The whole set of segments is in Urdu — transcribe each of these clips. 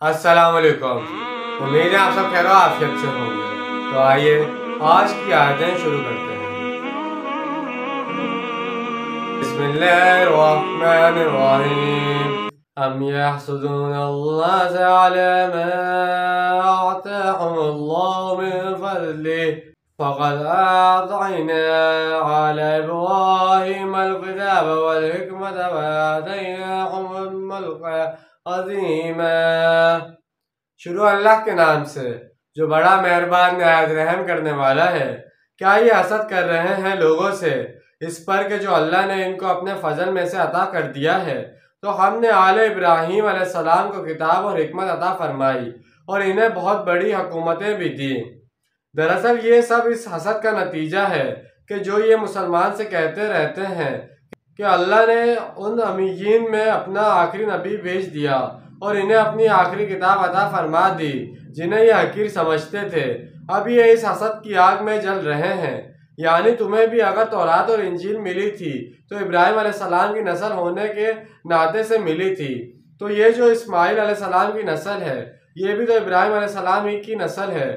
السلام علیکم، امید ہے آپ سب خیر و عافیت سے ہوں گے۔ تو آئیے آج کی آیتیں شروع کرتے ہیں۔ بسم اللہ الرحمن الرحیم۔ ام یحسدون الناس علی ما آتاهم اللہ من فضلہ فقد آتینا آل ابراہیم الکتاب والحکمۃ وآتیناہم الملک عظیما۔ شروع اللہ کے نام سے جو بڑا مہربان نہایت رحم کرنے والا ہے۔ کیا یہ حسد کر رہے ہیں لوگوں سے اس پر کہ جو اللہ نے ان کو اپنے فضل میں سے عطا کر دیا ہے؟ تو ہم نے آل ابراہیم علیہ السلام کو کتاب اور حکمت عطا فرمائی اور انہیں بہت بڑی حکومتیں بھی دیں۔ دراصل یہ سب اس حسد کا نتیجہ ہے کہ جو یہ مسلمان سے کہتے رہتے ہیں کہ اللہ نے ان امیین میں اپنا آخری نبی بھیج دیا اور انہیں اپنی آخری کتاب عطا فرما دی جنہیں یہ حقیر سمجھتے تھے۔ اب یہ اس حسد کی آگ میں جل رہے ہیں۔ یعنی تمہیں بھی اگر تورات اور انجیل ملی تھی تو ابراہیم علیہ السلام کی نسل ہونے کے ناطے سے ملی تھی، تو یہ جو اسماعیل علیہ السلام کی نسل ہے یہ بھی تو ابراہیم علیہ السلام ہی کی نسل ہے۔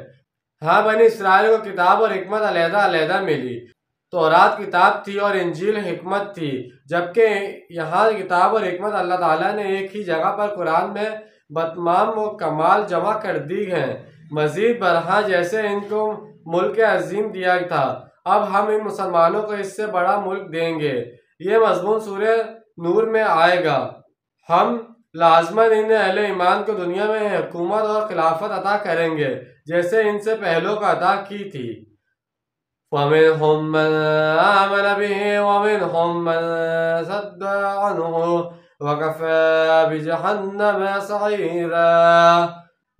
ہاں، بنی اسرائیل کو کتاب اور حکمت علیحدہ علیحدہ ملی۔ تورات کتاب تھی اور انجیل حکمت تھی، جبکہ یہاں کتاب اور حکمت اللہ تعالیٰ نے ایک ہی جگہ پر قرآن میں بتمام و کمال جمع کر دی ہیں۔ مزید برہاں جیسے ان کو ملک عظیم دیا تھا، اب ہم ان مسلمانوں کو اس سے بڑا ملک دیں گے۔ یہ مضمون سورہ نور میں آئے گا۔ ہم لازماً ان اہل ایمان کو دنیا میں حکومت اور خلافت عطا کریں گے جیسے ان سے پہلوں کا عطا کی تھی۔ وَمِنْهُمْ مَنْ آمَنَ بِهِ وَمِنْهُمْ مَنْ صَدَّ عَنْهُ وَكَفَى بِجَهَنَّمَ سَعِيرًا۔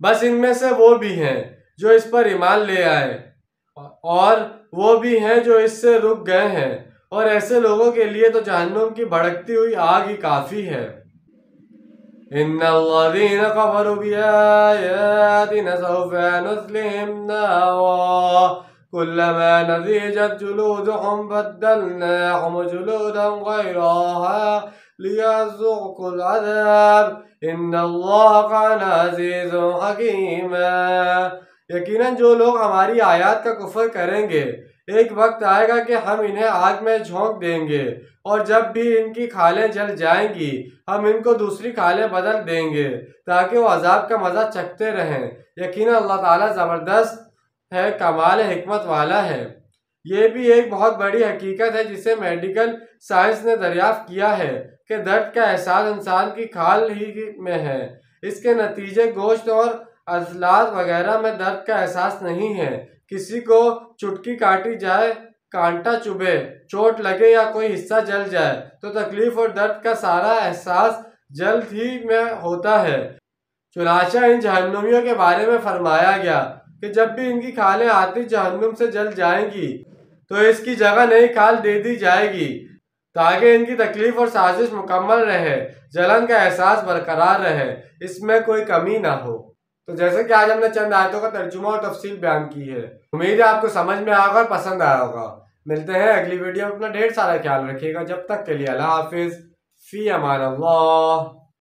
بس ان میں سے وہ بھی ہیں جو اس پر ایمان لے آئے اور وہ بھی ہیں جو اس سے رک گئے ہیں، اور ایسے لوگوں کے لیے تو جہنم کی بھڑکتی ہوئی آگ ہی کافی ہے۔ إِنَّ الَّذِينَ كَفَرُوا بِآيَاتِنَا سَوْفَ نُصْلِيهِمْ نَارًا كُلَّمَا نَضِجَتْ جُلُودُهُمْ بَدَّلْنَاهُمْ جُلُودًا غَيْرَهَا لِيَذُوقُوا الْعَذَابَ إِنَّ اللَّهَ كَانَ عَزِيزًا حَكِيمًا۔ یقیناً جو لوگ ہماری آیات کا کفر کریں گے ایک وقت آئے گا کہ ہم انہیں آگ میں جھونک دیں گے، اور جب بھی ان کی کھالیں جل جائیں گی ہم ان کو دوسری کھالیں بدل دیں گے تاکہ وہ عذاب کا مزہ چکھتے رہیں۔ یقیناً اللہ تعالیٰ زبردست ہے، کمال حکمت والا ہے۔ یہ بھی ایک بہت بڑی حقیقت ہے جسے میڈیکل سائنس نے دریافت کیا ہے کہ درد کا احساس انسان کی کھال ہی میں ہے۔ اس کے نتیجے گوشت اور عضلات وغیرہ میں درد کا احساس نہیں ہے۔ کسی کو چٹکی کاٹی جائے، کانٹا چبھے، چوٹ لگے یا کوئی حصہ جل جائے تو تکلیف اور درد کا سارا احساس جلد ہی میں ہوتا ہے۔ چنانچہ ان جہنمیوں کے بارے میں فرمایا گیا کہ جب بھی ان کی کھالیں آتی جہنم سے جل جائیں گی تو اس کی جگہ نئی کھال دے دی جائے گی تاکہ ان کی تکلیف اور سازش مکمل رہے، جلن کا احساس برقرار رہے، اس میں کوئی کمی نہ ہو۔ تو جیسے کہ آج ہم نے چند آیتوں کا ترجمہ اور تفصیل بیان کی ہے، امید ہے آپ کو سمجھ میں آگا اور پسند آیا ہوگا۔ ملتے ہیں اگلی ویڈیو میں، اپنا ڈھیر سارا خیال رکھیے گا۔ جب تک کے لیے اللہ حافظ، فی امان اللہ۔